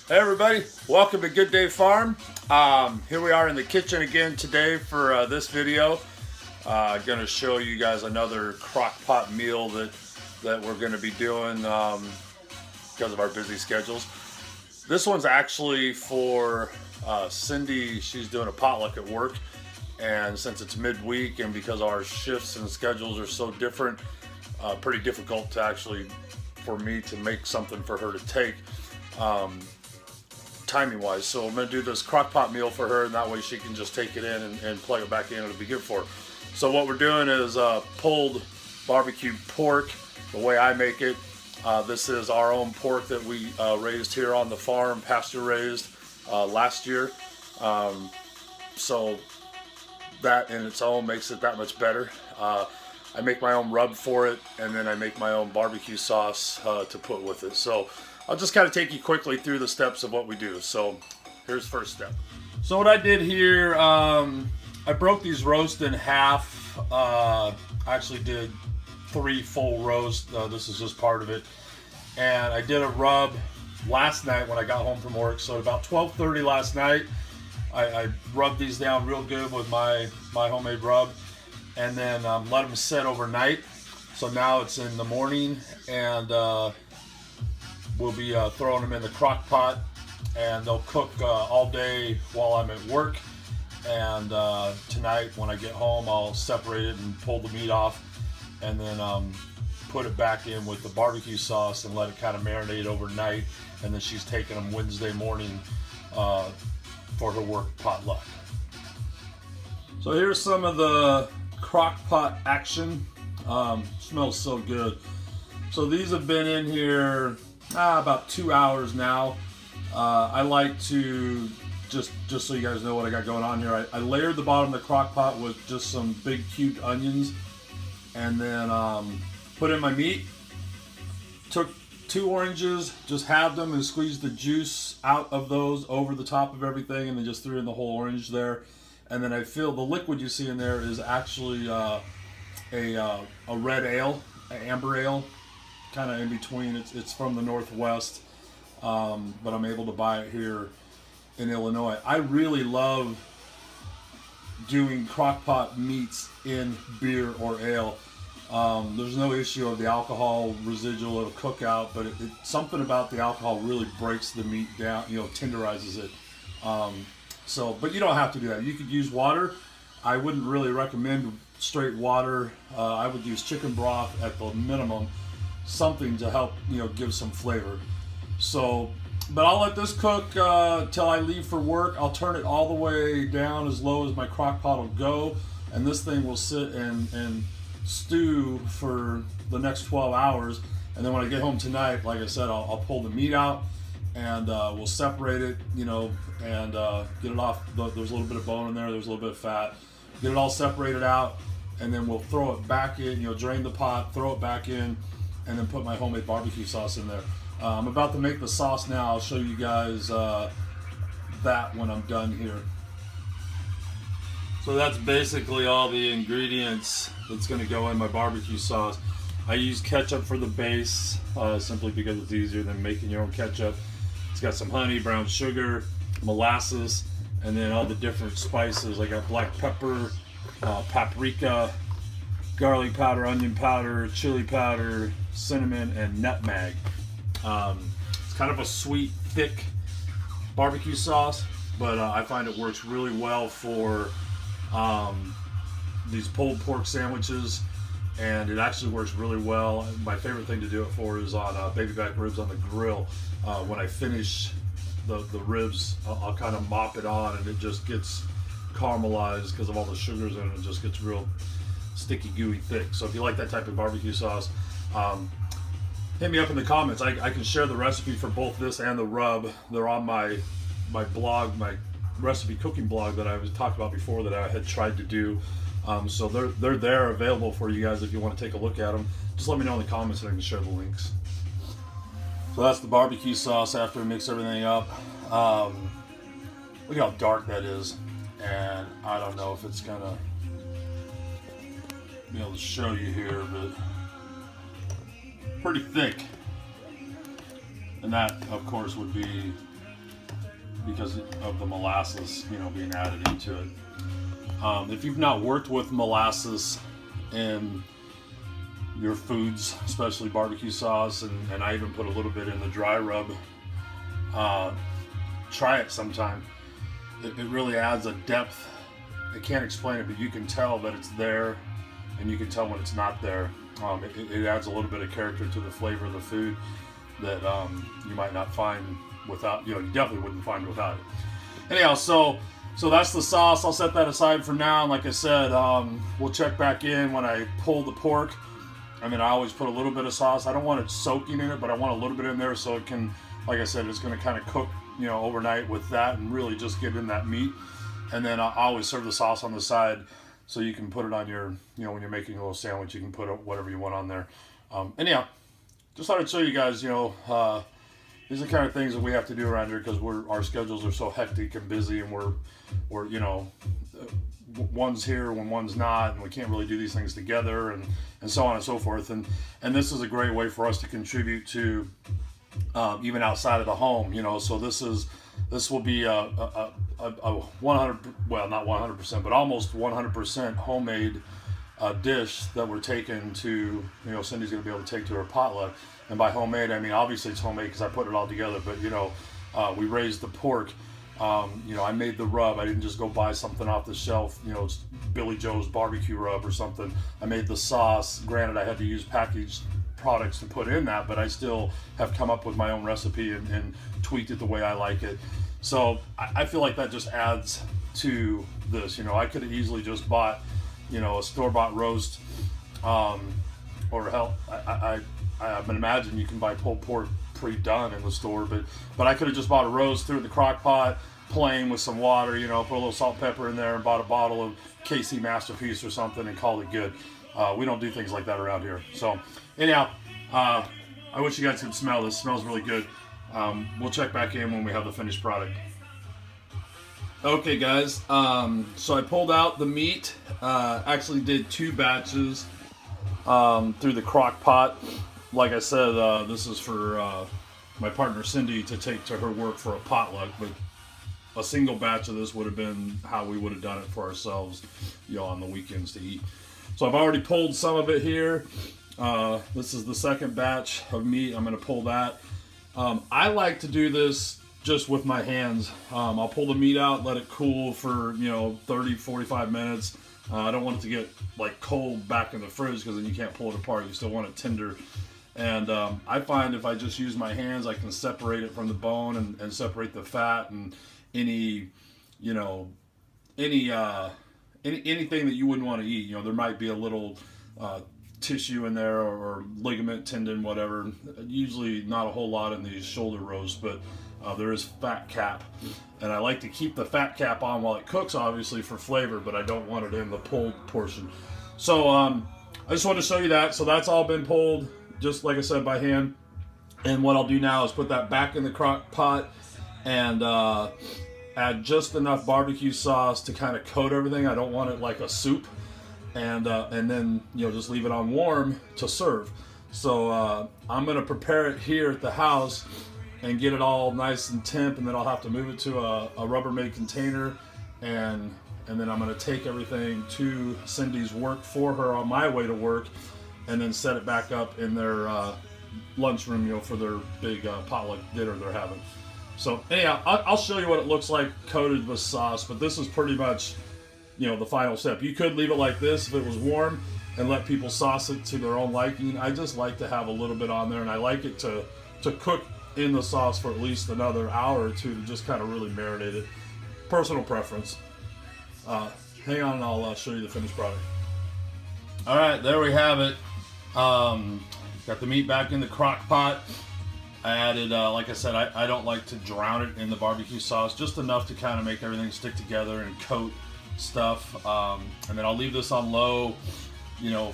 Hey everybody, welcome to Good Day Farm. Here we are in the kitchen again today for this video. Going to show you guys another crock pot meal that we're going to be doing because of our busy schedules. This one's actually for Cindy. She's doing a potluck at work, and since it's midweek and because our shifts and schedules are so different, pretty difficult to actually for me to make something for her to take. Timing wise, so I'm going to do this crock pot meal for her, and that way she can just take it in and plug it back in. It'll be good for her. So what we're doing is pulled barbecue pork the way I make it. This is our own pork that we raised here on the farm, pasture raised last year. So that in its own makes it that much better. I make my own rub for it, and then I make my own barbecue sauce to put with it. So I'll just kind of take you quickly through the steps of what we do. So here's first step. So what I did here, I broke these roasts in half. I actually did 3 full roasts. This is just part of it. And I did a rub last night when I got home from work. So at about 12:30 last night, I rubbed these down real good with my homemade rub, and then let them set overnight. So now it's in the morning, and we'll be throwing them in the crock pot, and they'll cook all day while I'm at work. And tonight when I get home, I'll separate it and pull the meat off, and then put it back in with the barbecue sauce and let it kind of marinate overnight. And then she's taking them Wednesday morning for her work potluck. So here's some of the crock pot action. Smells so good. So these have been in here about 2 hours now. I like to just so you guys know what I got going on here. I layered the bottom of the crock pot with just some big cubed onions, and then put in my meat. Took 2 oranges, just halved them and squeezed the juice out of those over the top of everything, and then just threw in the whole orange there. And then I feel the liquid you see in there is actually a red ale, an amber ale, kind of in between. It's from the Northwest, but I'm able to buy it here in Illinois. I really love doing crock pot meats in beer or ale. There's no issue of the alcohol residual. It'll cook out, but something about the alcohol really breaks the meat down, tenderizes it. But you don't have to do that. You could use water. I wouldn't really recommend straight water. I would use chicken broth at the minimum, something to help give some flavor. So, but I'll let this cook till I leave for work. I'll turn it all the way down as low as my crock pot will go, and this thing will sit and stew for the next 12 hours. And then when I get home tonight, like I said, I'll pull the meat out, and we'll separate it, and get it off. There's a little bit of bone in there, there's a little bit of fat. Get it all separated out, and then we'll throw it back in, drain the pot, throw it back in, and then put my homemade barbecue sauce in there. I'm about to make the sauce now. I'll show you guys that when I'm done here. So that's basically all the ingredients that's going to go in my barbecue sauce. I use ketchup for the base, simply because it's easier than making your own ketchup. It's got some honey, brown sugar, molasses, and then all the different spices. I got black pepper, paprika, garlic powder, onion powder, chili powder, cinnamon, and nutmeg. It's kind of a sweet, thick barbecue sauce, but I find it works really well for these pulled pork sandwiches, and it actually works really well. My favorite thing to do it for is on baby back ribs on the grill. When I finish the ribs, I'll kind of mop it on, and it just gets caramelized because of all the sugars in it. It just gets real sticky, gooey, thick. So if you like that type of barbecue sauce, hit me up in the comments. I can share the recipe for both this and the rub. They're on my blog, my recipe cooking blog that I was talked about before that I had tried to do. So they're there available for you guys if you want to take a look at them. Just let me know in the comments and I can share the links. So that's the barbecue sauce after we mix everything up. Look how dark that is, and I don't know if it's gonna be able to show you here, but pretty thick. And that, of course, would be because of the molasses, you know, being added into it. If you've not worked with molasses in your foods, especially barbecue sauce, and I even put a little bit in the dry rub, try it sometime. It really adds a depth. I can't explain it, but you can tell that it's there, and you can tell when it's not there. It adds a little bit of character to the flavor of the food that you might not find without, you definitely wouldn't find without it. Anyhow, so that's the sauce. I'll set that aside for now. And like I said, we'll check back in when I pull the pork. I mean, I always put a little bit of sauce. I don't want it soaking in it, but I want a little bit in there so it can, like I said, it's going to kind of cook, overnight with that and really just get in that meat. And then I always serve the sauce on the side so you can put it on your, when you're making a little sandwich, you can put whatever you want on there. Anyhow, just thought I'd show you guys, these are the kind of things that we have to do around here because our schedules are so hectic and busy, and we're one's here when one's not, and we can't really do these things together, and so on and so forth. And this is a great way for us to contribute to even outside of the home, So this will be a 100, well, not 100%, but almost 100% homemade dish that we're taking to, Cindy's going to be able to take to her potluck. And by homemade, I mean, obviously it's homemade because I put it all together, but, we raised the pork. I made the rub. I didn't just go buy something off the shelf, it's Billy Joe's barbecue rub or something. I made the sauce. Granted, I had to use packaged products to put in that, but I still have come up with my own recipe and tweaked it the way I like it. So I feel like that just adds to this. I could have easily just bought, a store-bought roast, or hell, I imagine you can buy pulled pork pre-done in the store, but I could have just bought a roast, threw it in the crock pot, plain with some water, put a little salt and pepper in there, and bought a bottle of KC Masterpiece or something and called it good. We don't do things like that around here. So anyhow, I wish you guys could smell this. It smells really good. We'll check back in when we have the finished product. Okay guys, so I pulled out the meat, actually did 2 batches through the crock pot. Like I said, this is for my partner Cindy to take to her work for a potluck, but a single batch of this would have been how we would have done it for ourselves, on the weekends to eat. So I've already pulled some of it here. This is the second batch of meat. I'm going to pull that. I like to do this just with my hands. I'll pull the meat out, let it cool for 30, 45 minutes. I don't want it to get like cold back in the fridge because then you can't pull it apart. You still want it tender. And I find if I just use my hands, I can separate it from the bone and separate the fat and anything that you wouldn't want to eat. There might be a little tissue in there or ligament, tendon, whatever. Usually not a whole lot in these shoulder roasts, but there is fat cap. And I like to keep the fat cap on while it cooks, obviously, for flavor, but I don't want it in the pulled portion. So I just wanted to show you that. So that's all been pulled, just like I said, by hand. And what I'll do now is put that back in the crock pot and add just enough barbecue sauce to kind of coat everything. I don't want it like a soup. And then just leave it on warm to serve. So I'm gonna prepare it here at the house and get it all nice and temp, and then I'll have to move it to a Rubbermaid container, and then I'm gonna take everything to Cindy's work for her on my way to work, and then set it back up in their lunchroom, for their big potluck dinner they're having. So anyhow, I'll show you what it looks like coated with sauce, but this is pretty much the final step. You could leave it like this if it was warm and let people sauce it to their own liking. I just like to have a little bit on there, and I like it to cook in the sauce for at least another hour or 2 to just kind of really marinate it. Personal preference. Hang on and I'll show you the finished product. All right, there we have it. Got the meat back in the crock pot. I added, like I said, I don't like to drown it in the barbecue sauce, just enough to kind of make everything stick together and coat stuff. And then I'll leave this on low,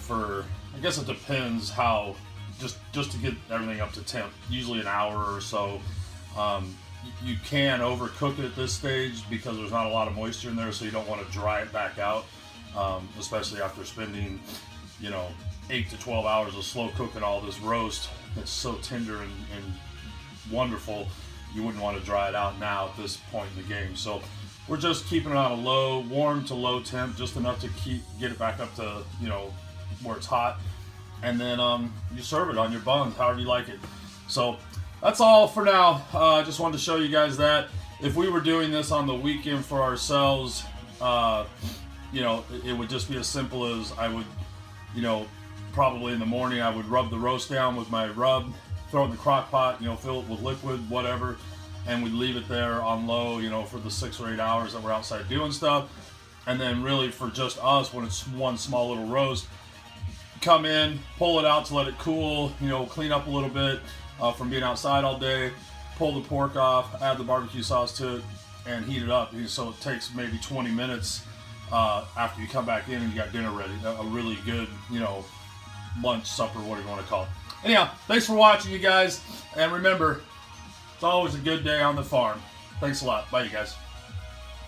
for, I guess it depends how, just to get everything up to temp, usually an hour or so. You can overcook it at this stage because there's not a lot of moisture in there, so you don't want to dry it back out, especially after spending 8 to 12 hours of slow cooking all this roast. It's so tender and wonderful. you wouldn't want to dry it out now at this point in the game. So we're just keeping it on a low, warm to low temp, just enough to get it back up to, you know, where it's hot. And then you serve it on your buns, however you like it. So that's all for now. I just wanted to show you guys that. If we were doing this on the weekend for ourselves, you know, it would just be as simple as I would, you know, probably in the morning I would rub the roast down with my rub, throw it in the crock pot, you know, fill it with liquid, whatever, and we'd leave it there on low, you know, for the 6 or 8 hours that we're outside doing stuff. And then really for just us, when it's one small little roast, come in, pull it out to let it cool, you know, clean up a little bit from being outside all day, pull the pork off, add the barbecue sauce to it, and heat it up. So it takes maybe 20 minutes after you come back in and you got dinner ready. A really good, you know, lunch, supper, whatever you want to call it. Anyhow, thanks for watching, you guys. And remember, it's always a good day on the farm. Thanks a lot. Bye, you guys.